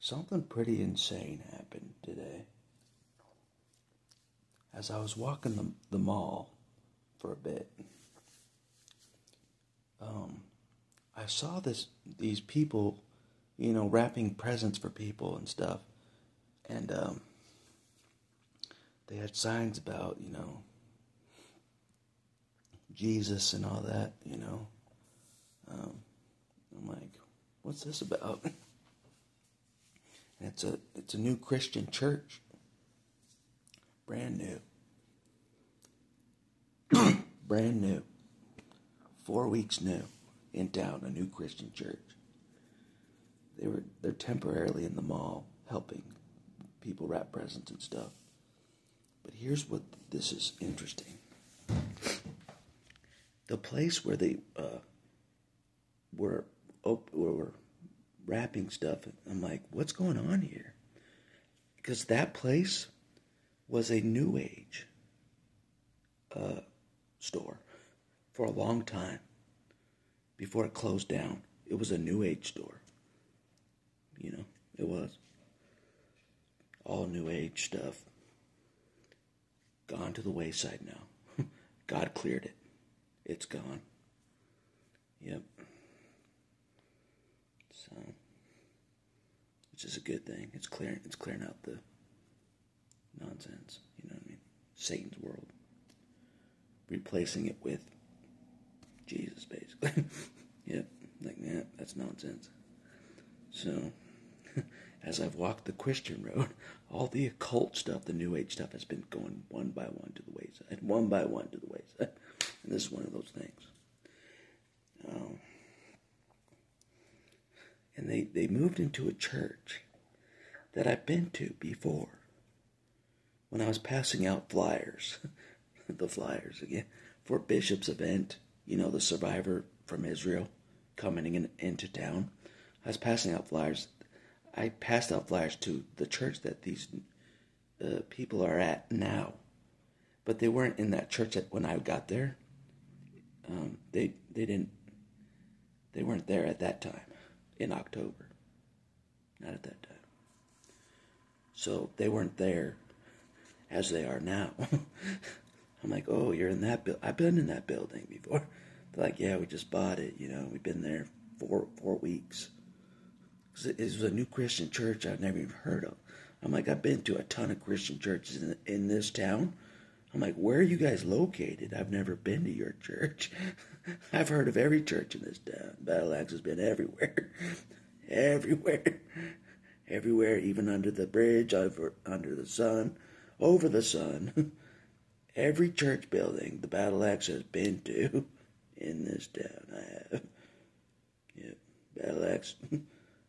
Something pretty insane happened today. As I was walking the mall for a bit, I saw these people, wrapping presents for people and stuff, and they had signs about, Jesus and all that, I'm like, what's this about? And it's a new Christian church, brand new, brand new, 4 weeks new in town, a new Christian church. They're temporarily in the mall helping people wrap presents and stuff. But here's what this is interesting. The place where they were wrapping stuff, I'm like, what's going on here? Because that place was a New Age store for a long time. Before it closed down, it was a New Age store. It was. All New Age stuff. Gone to the wayside now. God cleared it. It's gone. Yep. So, which is a good thing. It's clearing out the nonsense. You know what I mean? Satan's world. Replacing it with Jesus, basically. Yep. That's nonsense. So, as I've walked the Christian road, all the occult stuff, the New Age stuff, has been going one by one to the wayside. One by one to the wayside. And this is one of those things. And they moved into a church that I've been to before. When I was passing out flyers, the flyers again, for Bishop's event, the survivor from Israel coming into town. I was passing out flyers. I passed out flyers to the church that these people are at now. But they weren't in that church when I got there. They weren't there at that time, in October. Not at that time. So they weren't there as they are now. I'm like, oh, you're in that building. I've been in that building before. They're like, yeah, we just bought it. We've been there 4 weeks. It was a new Christian church I've never even heard of. I'm like, I've been to a ton of Christian churches in this town. I'm like, where are you guys located? I've never been to your church. I've heard of every church in this town. Battle Axe has been everywhere. Everywhere. Everywhere, even under the bridge, under the sun, over the sun. Every church building the Battle Axe has been to in this town, I have. Yep, Battle Axe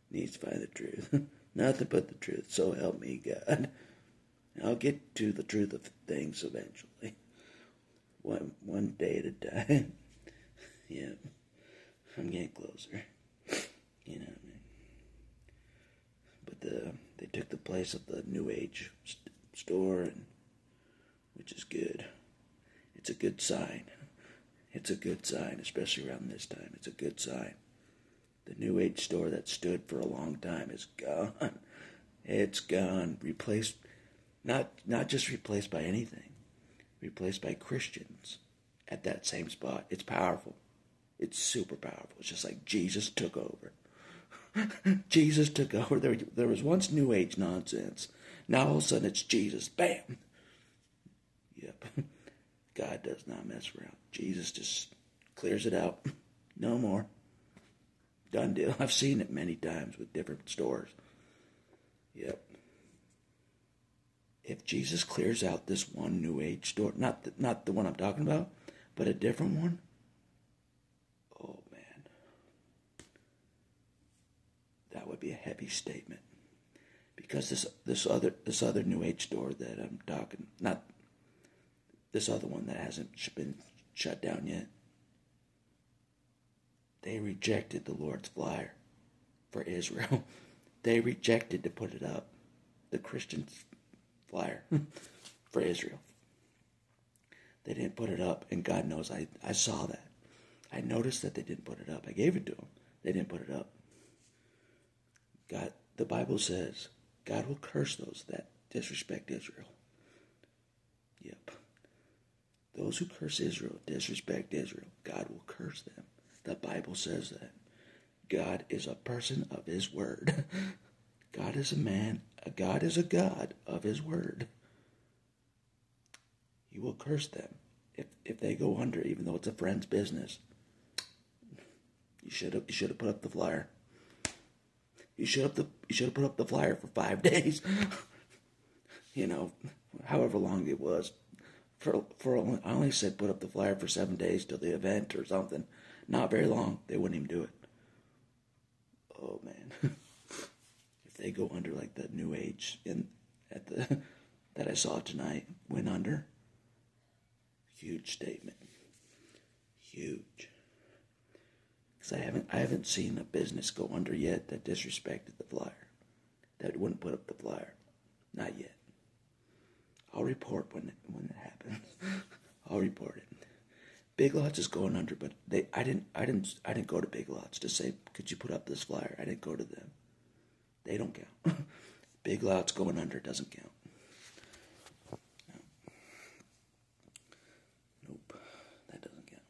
needs to find the truth. Nothing but the truth, so help me God. I'll get to the truth of things eventually. One day at a time. Yeah, I'm getting closer. You know what I mean? But they took the place of the New Age store, which is good. It's a good sign. It's a good sign, especially around this time. It's a good sign. The New Age store that stood for a long time is gone. It's gone. Replaced, not just replaced by anything. Replaced by Christians at that same spot. It's powerful. It's super powerful. It's just like Jesus took over. Jesus took over. There was once New Age nonsense. Now all of a sudden it's Jesus. Bam! Yep. God does not mess around. Jesus just clears it out. No more. Done deal. I've seen it many times with different stores. Yep. If Jesus clears out this one New Age store, not the one I'm talking about, but a different one, oh man, that would be a heavy statement. Because this other New Age store that I'm talking, not this other one that hasn't been shut down yet, they rejected the Lord's flyer for Israel. They rejected to put it up, the Christian flyer for Israel. They didn't put it up, and God knows I saw that. I noticed that they didn't put it up. I gave it to them. They didn't put it up. the Bible says God will curse those that disrespect Israel. Yep. Those who curse Israel, disrespect Israel, God will curse them. The Bible says that. God is a person of his word. God is a man. God is a God of his word. He will curse them if they go under, even though it's a friend's business. You should have put up the flyer. You should have put up the flyer for 5 days. However long it was. I only said put up the flyer for 7 days till the event or something. Not very long. They wouldn't even do it. Oh man. If they go under like the New Age that I saw tonight went under. Huge statement. Huge. Because I haven't seen a business go under yet that disrespected the flyer. That wouldn't put up the flyer. Not yet. I'll report when it happens. I'll report it. Big Lots is going under, but I didn't go to Big Lots to say, could you put up this flyer? I didn't go to them. They don't count. Big Lots going under doesn't count. Nope, that doesn't count.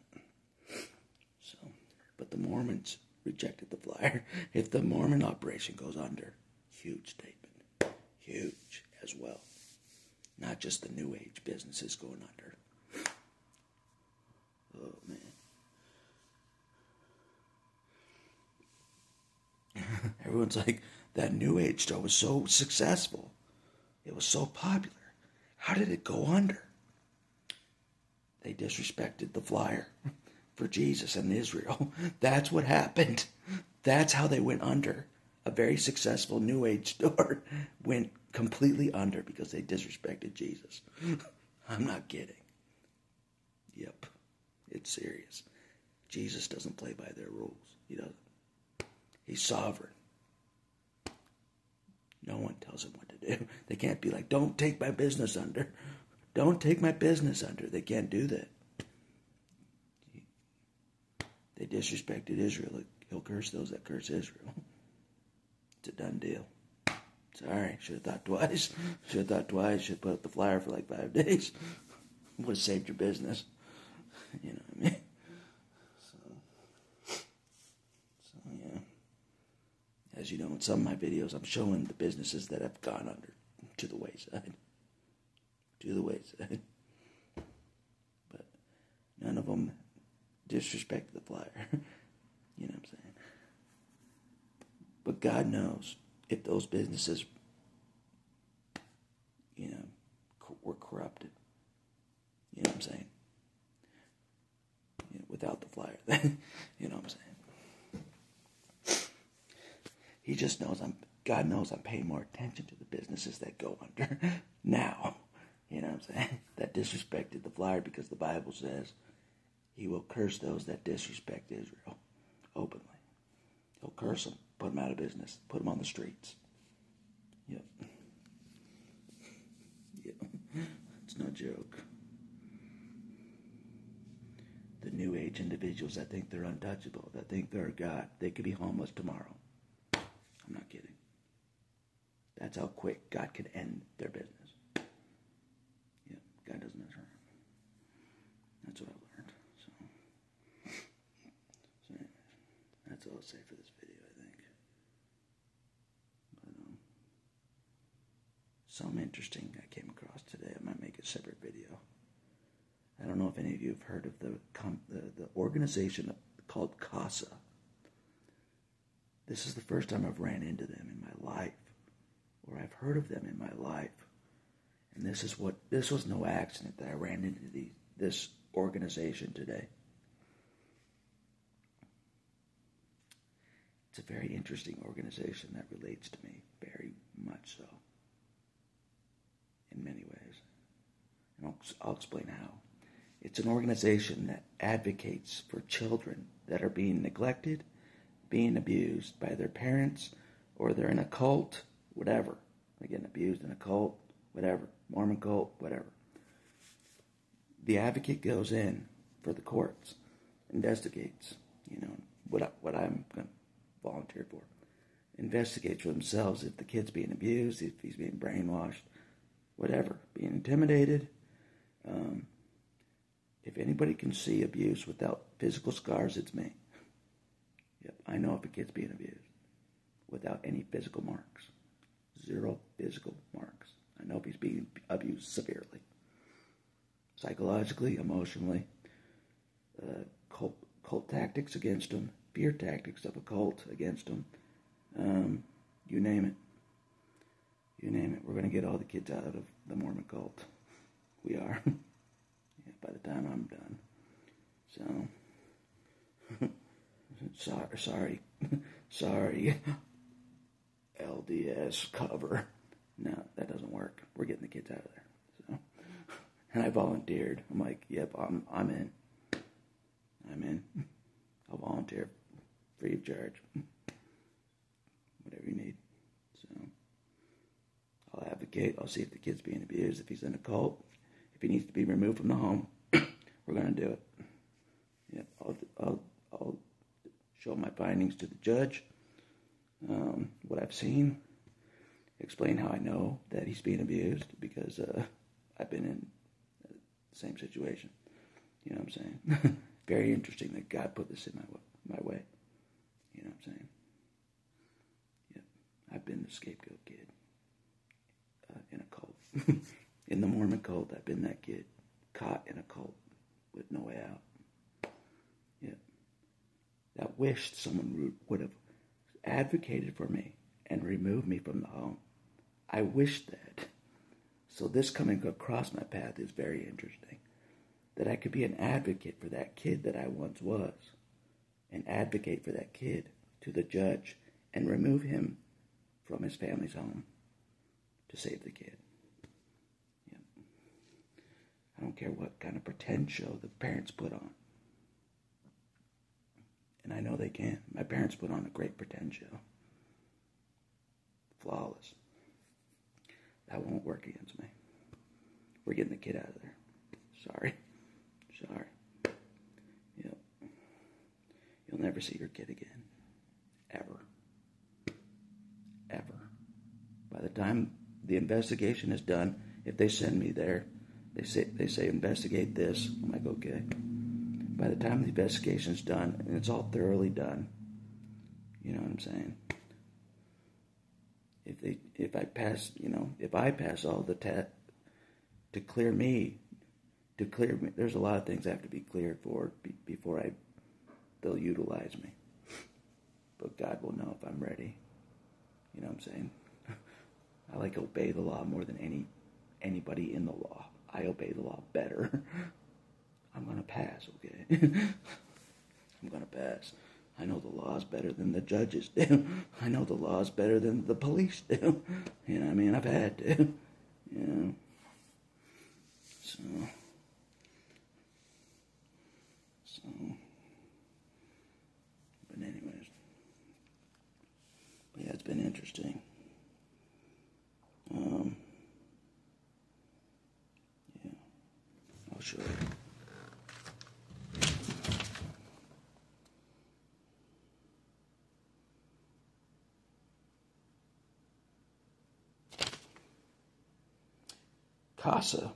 So, but the Mormons rejected the flyer. If the Mormon operation goes under, huge statement. Huge as well. Not just the New Age businesses going under. Oh, man. Everyone's like, that New Age stuff was so successful. It was so popular. How did it go under? They disrespected the flyer for Jesus and Israel. That's what happened. That's how they went under. A very successful New Age store went completely under because they disrespected Jesus. I'm not kidding. Yep. It's serious. Jesus doesn't play by their rules. He doesn't. He's sovereign. No one tells him what to do. They can't be like, don't take my business under. Don't take my business under. They can't do that. They disrespected Israel. He'll curse those that curse Israel. It's a done deal. Sorry, should have thought twice. Should have put up the flyer for like 5 days. Would have saved your business. You know what I mean? So yeah. As you know, in some of my videos, I'm showing the businesses that have gone under to the wayside. To the wayside. But none of them disrespected the flyer. You know what I'm saying? But God knows if those businesses, were corrupted. You know what I'm saying? Without the flyer, then, you know what I'm saying? He just knows God knows I'm paying more attention to the businesses that go under now. You know what I'm saying? That disrespected the flyer because the Bible says he will curse those that disrespect Israel openly. He'll curse them, put them out of business, put them on the streets. Yep. Yep. It's no joke. The New Age individuals that think they're untouchable, that think they're God, they could be homeless tomorrow. I'm not kidding. That's how quick God could end their business. Yeah, God doesn't mess around. That's what I've learned. So anyways, that's all I'll say for this video, I think. But something interesting I came across today. I might make a separate video. I don't know if any of you have heard of the organization called CASA. This is the first time I've ran into them in my life, or I've heard of them in my life. And this was no accident that I ran into this organization today. It's a very interesting organization that relates to me, very much so, in many ways. And I'll explain how. It's an organization that advocates for children that are being neglected, being abused by their parents, or they're in a cult, whatever. They're getting abused in a cult, whatever. Mormon cult, whatever. The advocate goes in for the courts, investigates, what I'm going to volunteer for. investigate for themselves if the kid's being abused, if he's being brainwashed, whatever, being intimidated. If anybody can see abuse without physical scars, it's me. Yep, I know if a kid's being abused without any physical marks. 0 physical marks. I know if he's being abused severely. Psychologically, emotionally, cult tactics against him, fear tactics of a cult against him. You name it. You name it. We're going to get all the kids out of the Mormon cult. We are. Yeah, by the time I'm done. So, sorry. LDS cover. No, that doesn't work. We're getting the kids out of there. So, and I volunteered. I'm like, yep, I'm in. I'll volunteer free of charge. Whatever you need. So I'll advocate. I'll see if the kid's being abused, if he's in a cult, if he needs to be removed from the home. We're gonna do it. Yep, I'll show my findings to the judge. What I've seen. Explain how I know that he's being abused, because I've been in the same situation. You know what I'm saying? Very interesting that God put this in my way. You know what I'm saying? Yep. I've been the scapegoat kid in a cult. In the Mormon cult, I've been that kid caught in a cult with no way out. Yep. That wished someone would have advocated for me and removed me from the home. I wish that. So this coming across my path is very interesting. That I could be an advocate for that kid that I once was. And advocate for that kid to the judge and remove him from his family's home to save the kid. Yep. I don't care what kind of pretend show the parents put on. And I know they can. My parents put on a great pretend show. Flawless. That won't work against me. We're getting the kid out of there. Sorry. Yep. You'll never see your kid again. Ever. By the time the investigation is done, if they send me there, they say investigate this. I'm like, okay. By the time the investigation's done and it's all thoroughly done, you know what I'm saying? If I pass all the to clear me, there's a lot of things I have to be cleared for before they'll utilize me. But God will know if I'm ready. You know what I'm saying? I obey the law more than anybody in the law. I obey the law better. I'm gonna pass, okay? I'm gonna pass. I know the law is better than the judges do. I know the law is better than the police do. You know what I mean? I've had to. You know. So. But anyways. But yeah, it's been interesting. Yeah. I'll show you. CASA,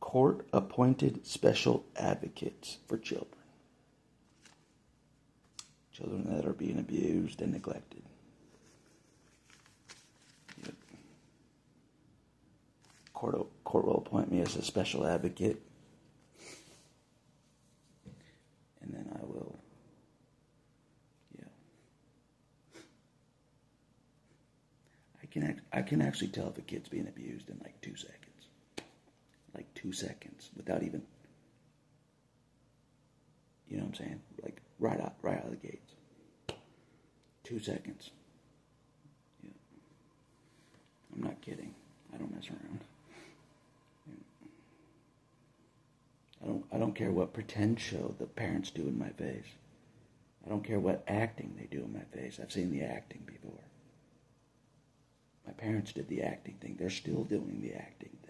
Court-Appointed Special Advocates for Children. Children that are being abused and neglected. Yep. Court will appoint me as a special advocate. And then I will, I can actually tell if a kid's being abused in 2 seconds. 2 seconds without even, you know what I'm saying? Right out of the gates. 2 seconds. Yeah. I'm not kidding. I don't mess around. Yeah. I don't care what pretend show the parents do in my face. I don't care what acting they do in my face. I've seen the acting before. My parents did the acting thing. They're still doing the acting thing.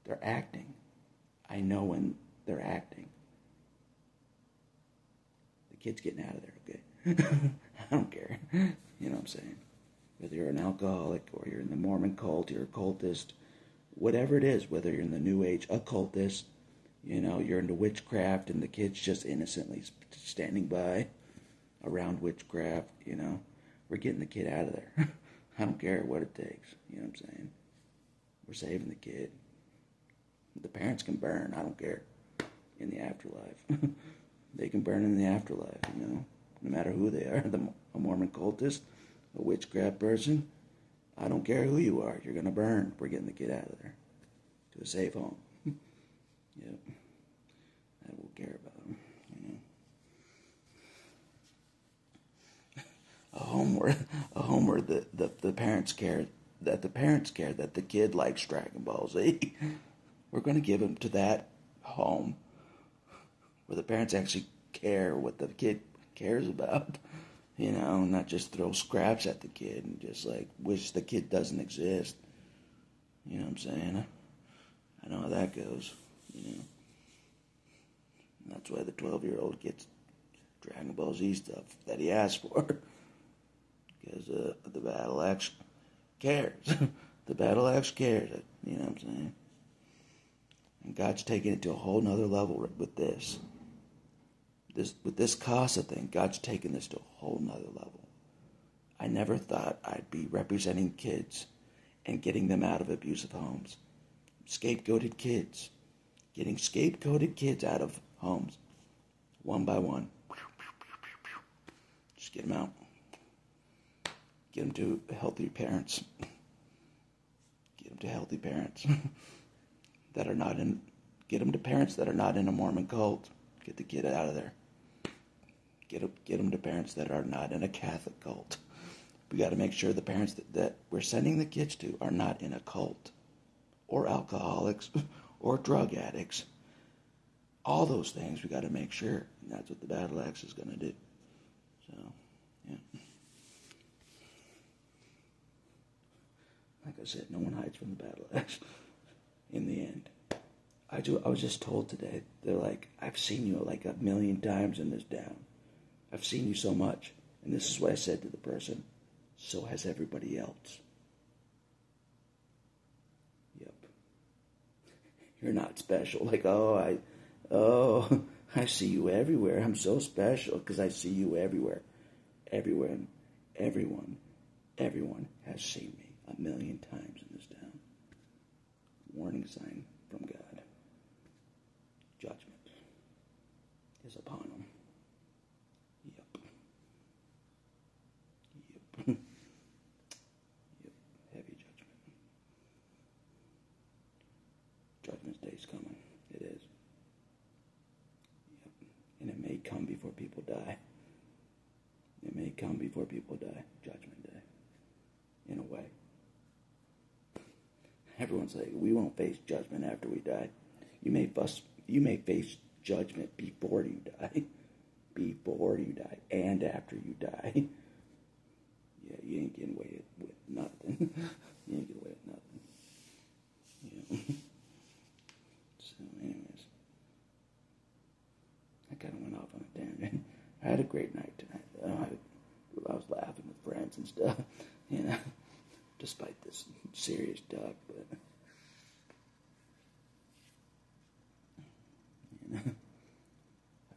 They're acting. I know when they're acting. The kid's getting out of there, okay? I don't care. You know what I'm saying? Whether you're an alcoholic or you're in the Mormon cult, you're a cultist, whatever it is, whether you're in the New Age occultist, you're into witchcraft and the kid's just innocently standing by around witchcraft, we're getting the kid out of there. I don't care what it takes, you know what I'm saying? We're saving the kid. The parents can burn, I don't care, in the afterlife. They can burn in the afterlife, no matter who they are, a Mormon cultist, a witchcraft person. I don't care who you are, you're going to burn. We're getting the kid out of there to a safe home. Yep. I won't care about them, A home where the parents care, that the kid likes Dragon Ball Z. We're going to give him to that home where the parents actually care what the kid cares about, not just throw scraps at the kid and just wish the kid doesn't exist. You know what I'm saying? I know how that goes, And that's why the 12-year-old gets Dragon Ball Z stuff that he asked for. Because the Battle Axe cares. The Battle Axe cares, you know what I'm saying? And God's taking it to a whole nother level with this. With this CASA thing, God's taking this to a whole nother level. I never thought I'd be representing kids and getting them out of abusive homes. Scapegoated kids. Getting scapegoated kids out of homes. One by one. Just get them out. Get them to healthy parents. Get them to healthy parents that are not in. Get them to parents that are not in a Mormon cult. Get the kid out of there. Get them to parents that are not in a Catholic cult. We got to make sure the parents that we're sending the kids to are not in a cult, or alcoholics, or drug addicts. All those things we got to make sure. And that's what the Battle Axe is going to do. So, yeah. Like I said, no one hides from the Battle Axe. In the end, I was just told today. They're like, I've seen you like 1,000,000 times in this down. I've seen you so much, and this is what I said to the person. So has everybody else. Yep. You're not special. Like, I see you everywhere. I'm so special because I see you everywhere. Everyone has seen me 1,000,000 times in this town. Warning sign from God. Judgment is upon them. Yep. Yep. Heavy judgment. Judgment day's coming. It is. Yep. And it may come before people die. It may come before people die. Judgment day. In a way. Everyone's like, we won't face judgment after we die. You may face judgment before you die. Before you die. And after you die. Yeah, you ain't getting away with nothing. You ain't getting away with nothing. Yeah. So, anyways. I kind of went off on a tangent. I had a great night tonight. I was laughing with friends and stuff. Despite this serious talk, but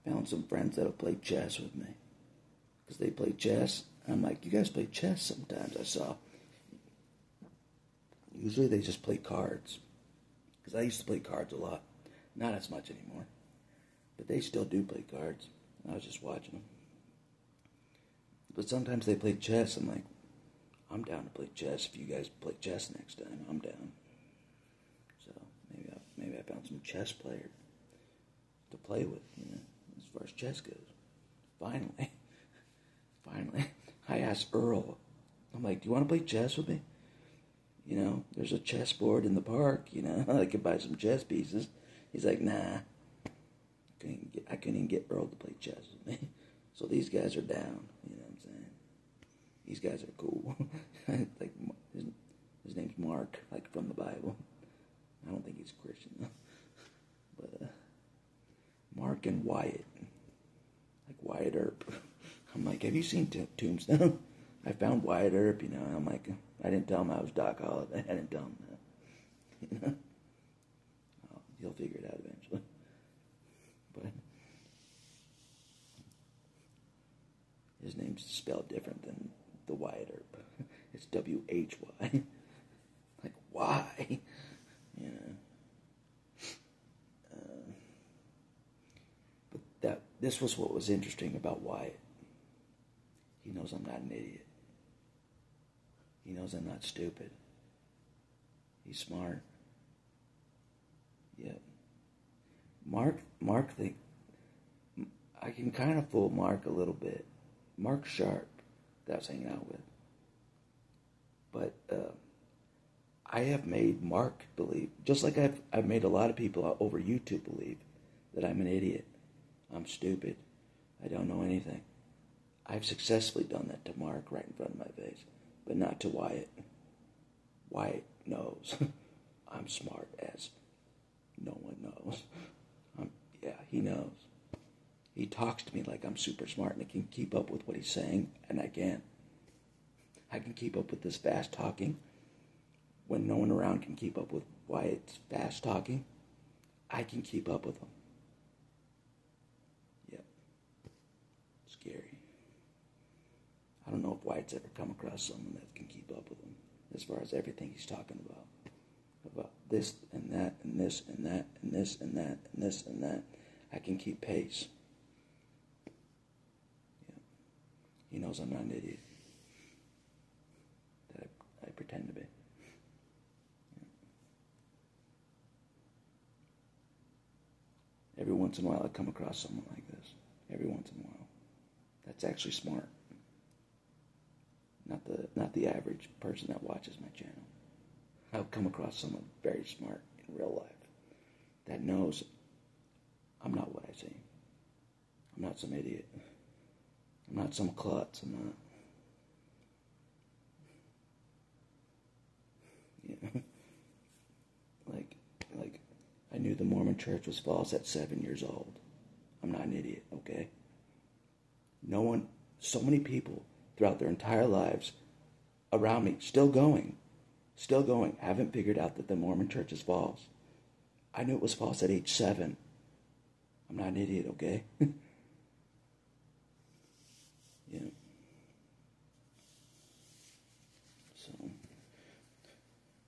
I found some friends that'll play chess with me because they play chess. I'm like, you guys play chess sometimes. I saw. Usually they just play cards because I used to play cards a lot, not as much anymore, but they still do play cards. I was just watching them, but sometimes they play chess. I'm like, I'm down to play chess. If you guys play chess next time, I'm down. So maybe I found some chess players to play with, as far as chess goes. Finally, I asked Earl. I'm like, do you want to play chess with me? There's a chessboard in the park. I could buy some chess pieces. He's like, nah. I couldn't even get Earl to play chess with me. So these guys are down. You know what I'm saying? These guys are cool. Like his name's Mark, like from the Bible. I don't think he's a Christian though. But Mark and Wyatt, like Wyatt Earp. I'm like, have you seen Tombstone? I found Wyatt Earp, and I'm like, I didn't tell him I was Doc Holliday. I didn't tell him that. He'll figure it out eventually. But his name's spelled different than the Wyatt Earp. It's W-H-Y. Like, why? But this was what was interesting about Wyatt. He knows I'm not an idiot. He knows I'm not stupid. He's smart. Yeah. Mark, I can kind of fool Mark a little bit. Mark Sharp, that I was hanging out with. But I have made Mark believe, just like I've made a lot of people over YouTube believe that I'm an idiot. I'm stupid. I don't know anything. I've successfully done that to Mark right in front of my face, but not to Wyatt. Wyatt knows I'm smart as no one knows. Yeah, he knows. He talks to me like I'm super smart and I can keep up with what he's saying, and I can't. I can keep up with this fast talking when no one around can keep up with Wyatt's fast talking. I can keep up with him. Yep. Scary. I don't know if Wyatt's ever come across someone that can keep up with him as far as everything he's talking about. About this and that and this and that and this and that and this and that. I can keep pace. Yeah. He knows I'm not an idiot. That I pretend to be. Yeah. Every once in a while I come across someone like this. Every once in a while. That's actually smart. Not the average person that watches my channel. I've come across someone very smart in real life that knows I'm not what I seem. I'm not some idiot. I'm not some klutz. I'm not. Yeah. Like, I knew the Mormon Church was false at 7 years old. I'm not an idiot, okay? So many people throughout their entire lives around me, still going, haven't figured out that the Mormon Church is false. I knew it was false at age 7. I'm not an idiot, okay? Yeah. So,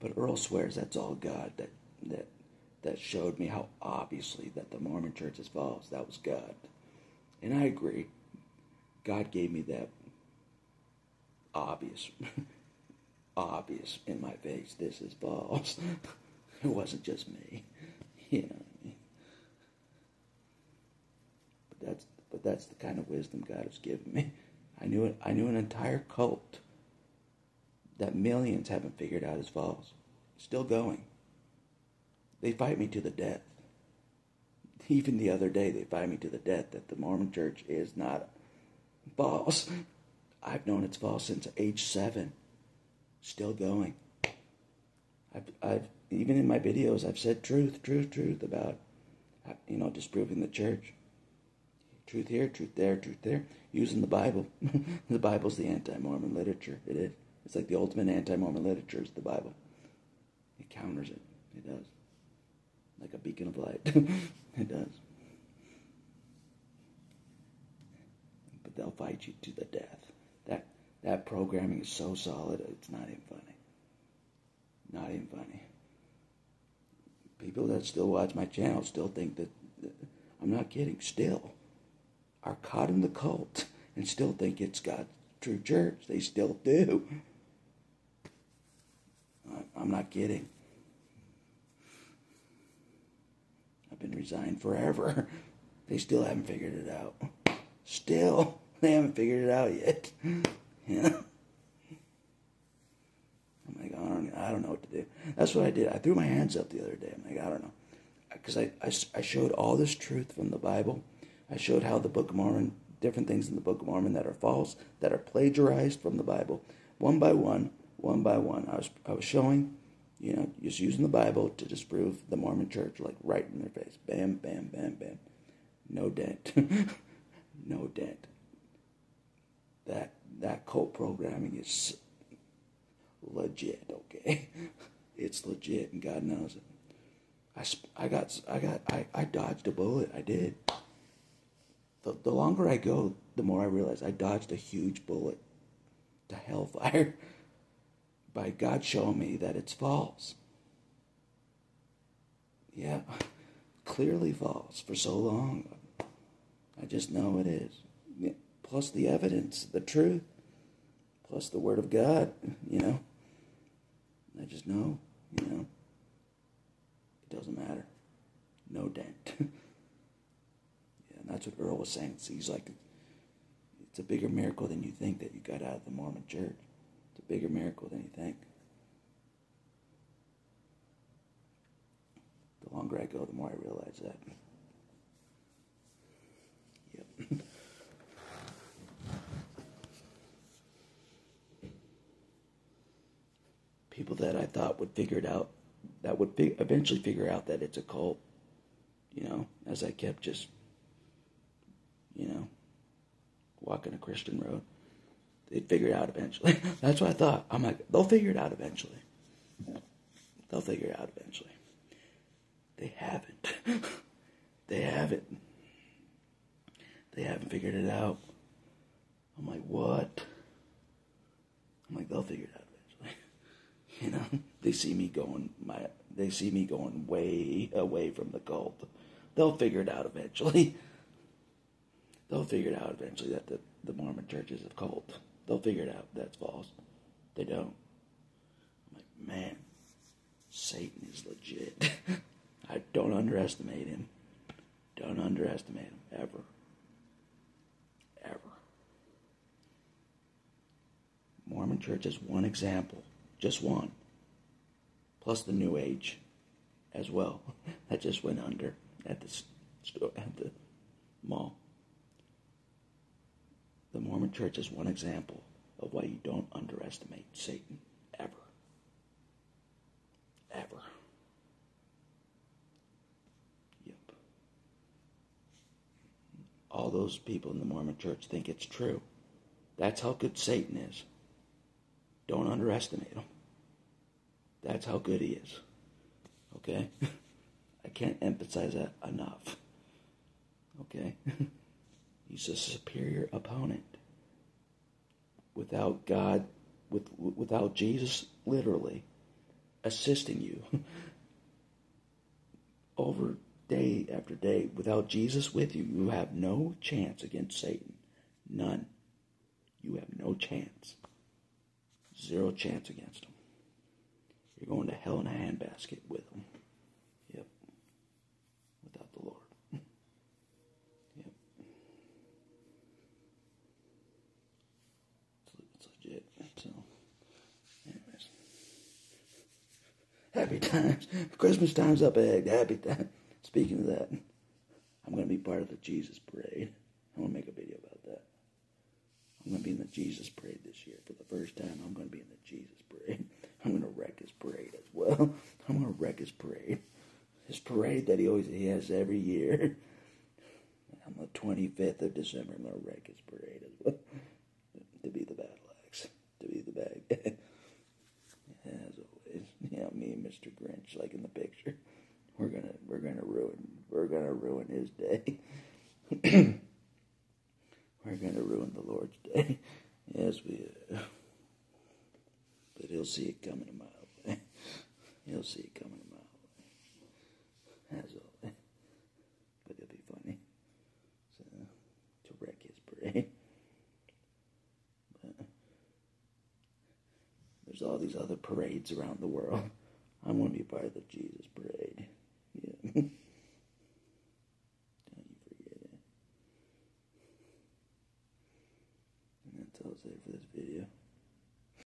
but Earl swears that's all God that showed me how obviously that the Mormon Church is false. That was God. And I agree. God gave me that obvious in my face. This is false. It wasn't just me. You know what I mean? But that's the kind of wisdom God has given me. I knew an entire cult that millions haven't figured out is false. Still going. They fight me to the death. Even the other day, they fight me to the death that the Mormon Church is not false. I've known it's false since age 7. Still going. I've even in my videos, I've said truth about, disproving the church. Truth here, truth there, using the Bible. The Bible's the anti-Mormon literature. It is. It's like the ultimate anti-Mormon literature is the Bible. It counters it. It does. Like a beacon of light. It does. But they'll fight you to the death. That programming is so solid, it's not even funny. Not even funny. People that still watch my channel still think that I'm not kidding, still are caught in the cult and still think it's God's true church. They still do. I'm not kidding. I've been resigned forever. They still haven't figured it out. Still, they haven't figured it out yet. Yeah. I'm like, I don't know what to do. That's what I did. I threw my hands up the other day. I'm like, I don't know. Because I showed all this truth from the Bible. I showed how the Book of Mormon, different things in the Book of Mormon that are false, that are plagiarized from the Bible. One by one. I was showing, just using the Bible to disprove the Mormon Church, like right in their face. Bam, bam, bam, bam. No dent. No dent. that cult programming is legit, okay? It's legit, and God knows it. I dodged a bullet. I did. The longer I go, the more I realize I dodged a huge bullet to hellfire by God showing me that it's false. Yeah, clearly false for so long. I just know it is. Plus the evidence, the truth, plus the Word of God, I just know, it doesn't matter. No dent. Yeah, and that's what Earl was saying. He's like, it's a bigger miracle than you think that you got out of the Mormon church. It's a bigger miracle than you think. The longer I go, the more I realize that. Yep. People that I thought would figure it out, that would eventually figure out that it's a cult, as I kept just, walking a Christian road. They'd figure it out eventually. That's what I thought. I'm like, they'll figure it out eventually. They'll figure it out eventually. They haven't. They haven't. They haven't figured it out. I'm like, what? I'm like, they'll figure it out eventually. They see me going way away from the cult. They'll figure it out eventually. They'll figure it out eventually that the Mormon church is a cult. They'll figure it out. That's false. They don't. I'm like, man, Satan is legit. I don't underestimate him. Don't underestimate him, ever. Ever. Mormon church is one example. Just one. Plus the New Age as well. That just went under at the mall. The Mormon church is one example of why you don't underestimate Satan. Ever. Ever. Yep. All those people in the Mormon church think it's true. That's how good Satan is. Don't underestimate him. That's how good he is. Okay? I can't emphasize that enough. Okay? He's a superior opponent. Without God, without Jesus literally assisting you over day after day, without Jesus with you, you have no chance against Satan. None. You have no chance. Zero chance against him. You're going to hell in a handbasket with him. Yep. Without the Lord. Yep. It's legit. So, anyways. Happy times. Christmas time's up ahead. Happy time. Speaking of that, I'm going to be part of the Jesus Parade. I want to make a video about that. I'm going to be in the Jesus Parade this year. For the first time, I'm going to be in the Jesus Parade. I'm going to wreck his parade as well. I'm going to wreck his parade. His parade that he has every year. On the 25th of December, I'm going to wreck his parade as well. To be the battle axe. To be the bad guy. As always. Me and Mr. Grinch, like in the picture. We're gonna ruin his day. We're gonna ruin the Lord's day. Yes, we but he'll see it coming a mile away. He'll see it coming a mile away. As always. But it'll be funny. So, to wreck his parade. But there's all these other parades around the world. I want to be part of the Jesus Parade. Yeah. Don't you forget it. And that's all I'll say for this video.